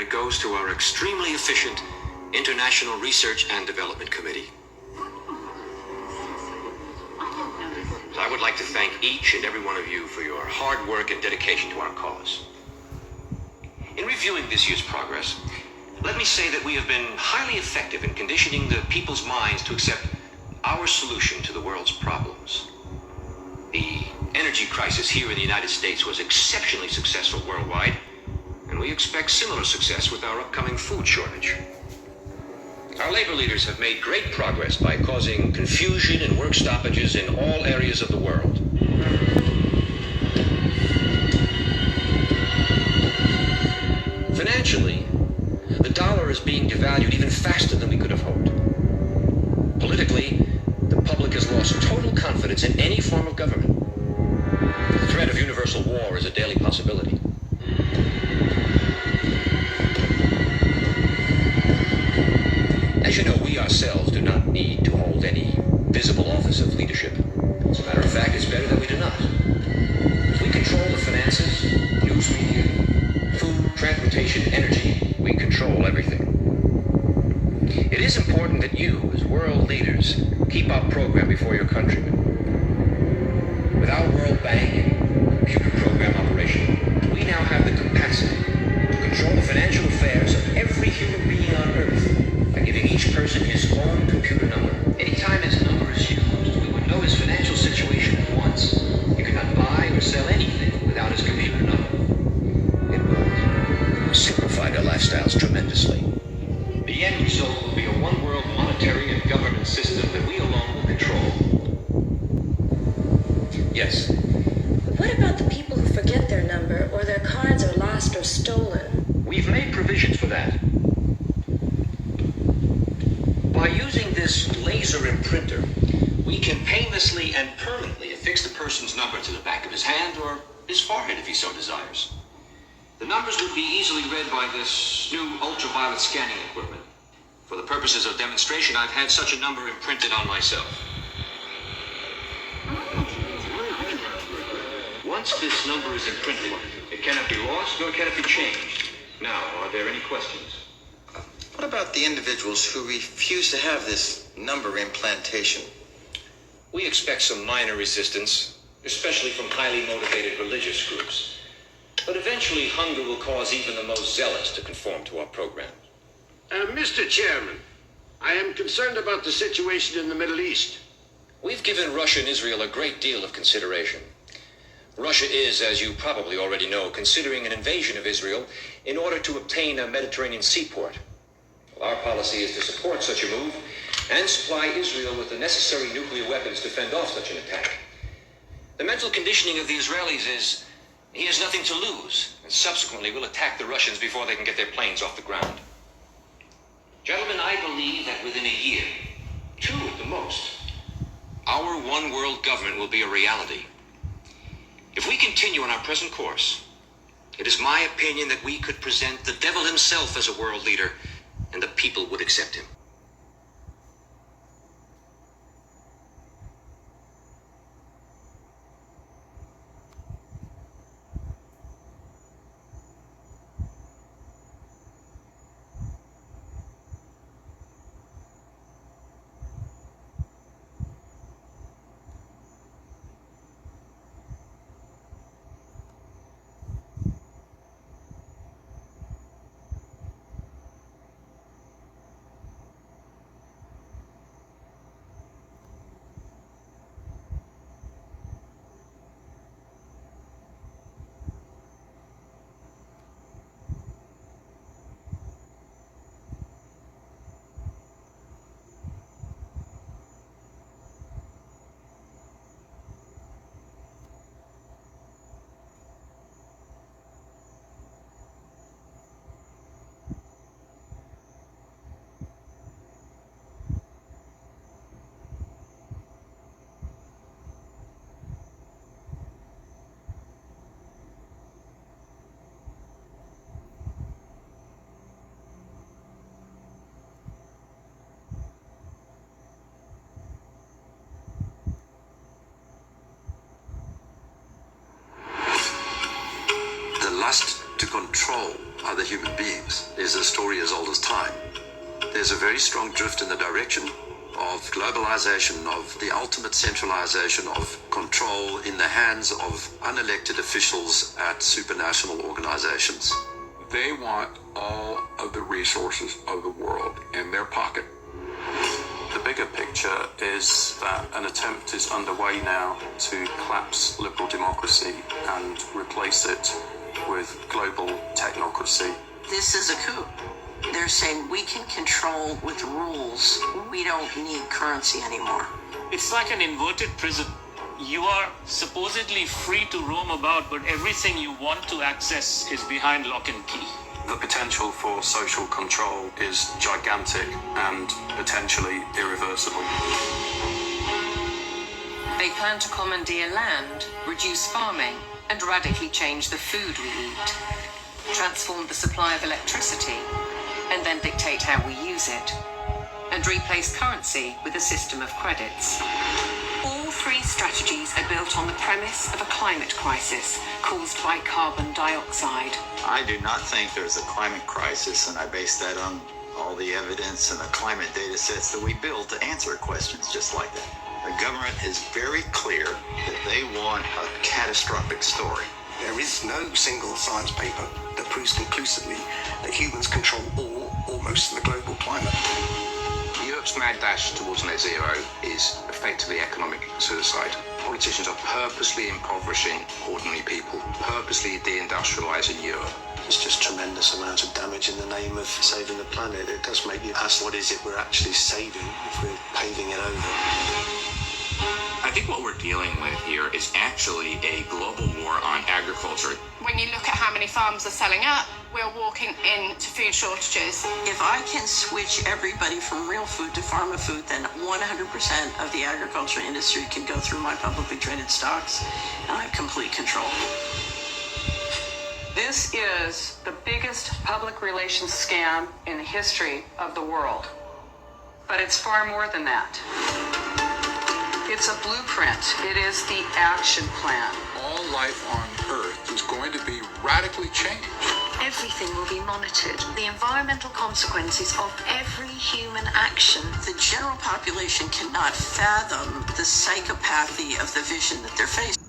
it goes to our extremely efficient International Research and Development Committee. I would like to thank each and every one of you for your hard work and dedication to our cause. In reviewing this year's progress, let me say that we have been highly effective in conditioning the people's minds to accept our solution to the world's problems. The energy crisis here in the United States was exceptionally successful worldwide, and we expect similar success with our upcoming food shortage. Our labor leaders have made great progress by causing confusion and work stoppages in all areas of the world. Financially, the dollar is being devalued even faster than we could have hoped. Politically, the public has lost total confidence in any form of government. The threat of universal war is a daily possibility. As you know, we ourselves do not need to hold any visible office of leadership. As a matter of fact, it's better that we do not. If we control the finances, news media, food, transportation, energy, we control everything. It is important that you, as world leaders, keep our program before your countrymen. With our World Bank and computer program operation, we now have the capacity to control the financial affairs of every human being on Earth by giving each person his own computer number. Anytime his number is used, we would know his financial situation at once. He could not buy or sell anything without his computer number. It will simplify their lifestyles tremendously. The end result will be a one-world monetary and governance system that we alone will control. Yes. What about the people who forget their number or their cards are lost or stolen? We've made provisions for that. By using this laser imprinter, we can painlessly and permanently affix the person's number to the back of his hand or his forehead if he so desires. The numbers would be easily read by this new ultraviolet scanning equipment. For the purposes of demonstration, I've had such a number imprinted on myself. Once this number is imprinted, it cannot be lost nor can it be changed. Now, are there any questions? What about the individuals who refuse to have this number implantation? We expect some minor resistance, especially from highly motivated religious groups. But eventually, hunger will cause even the most zealous to conform to our program. Mr. Chairman, I am concerned about the situation in the Middle East. We've given Russia and Israel a great deal of consideration. Russia is, as you probably already know, considering an invasion of Israel in order to obtain a Mediterranean seaport. Our policy is to support such a move and supply Israel with the necessary nuclear weapons to fend off such an attack. The mental conditioning of the Israelis is he has nothing to lose, and subsequently will attack the Russians before they can get their planes off the ground. Gentlemen, I believe that within a year, 2 at the most, our one world government will be a reality. If we continue on our present course, it is my opinion that we could present the devil himself as a world leader, and the people would accept him. The lust to control other human beings is a story as old as time. There's a very strong drift in the direction of globalization, of the ultimate centralization of control in the hands of unelected officials at supranational organizations. They want all of the resources of the world in their pocket. The bigger picture is that an attempt is underway now to collapse liberal democracy and replace it with global technocracy. This is a coup. They're saying we can control with rules. We don't need currency anymore. It's like an inverted prison. You are supposedly free to roam about, but everything you want to access is behind lock and key. The potential for social control is gigantic and potentially irreversible. They plan to commandeer land, reduce farming, and radically change the food we eat, transform the supply of electricity, and then dictate how we use it, and replace currency with a system of credits. All three strategies are built on the premise of a climate crisis caused by carbon dioxide. I do not think there's a climate crisis, and I base that on all the evidence and the climate data sets that we build to answer questions just like that. The government is very clear that they want a catastrophic story. There is no single science paper that proves conclusively that humans control all or most of the global climate. Europe's mad dash towards net zero is effectively economic suicide. Politicians are purposely impoverishing ordinary people, purposely deindustrializing Europe. There's just tremendous amounts of damage in the name of saving the planet. It does make you ask, what is it we're actually saving if we're paving it over? I think what we're dealing with here is actually a global war on agriculture. When you look at how many farms are selling up, we're walking into food shortages. If I can switch everybody from real food to pharma food, then 100% of the agriculture industry can go through my publicly traded stocks, and I have complete control. This is the biggest public relations scam in the history of the world. But it's far more than that. It's a blueprint. It is the action plan. All life on Earth is going to be radically changed. Everything will be monitored. The environmental consequences of every human action. The general population cannot fathom the psychopathy of the vision that they're facing.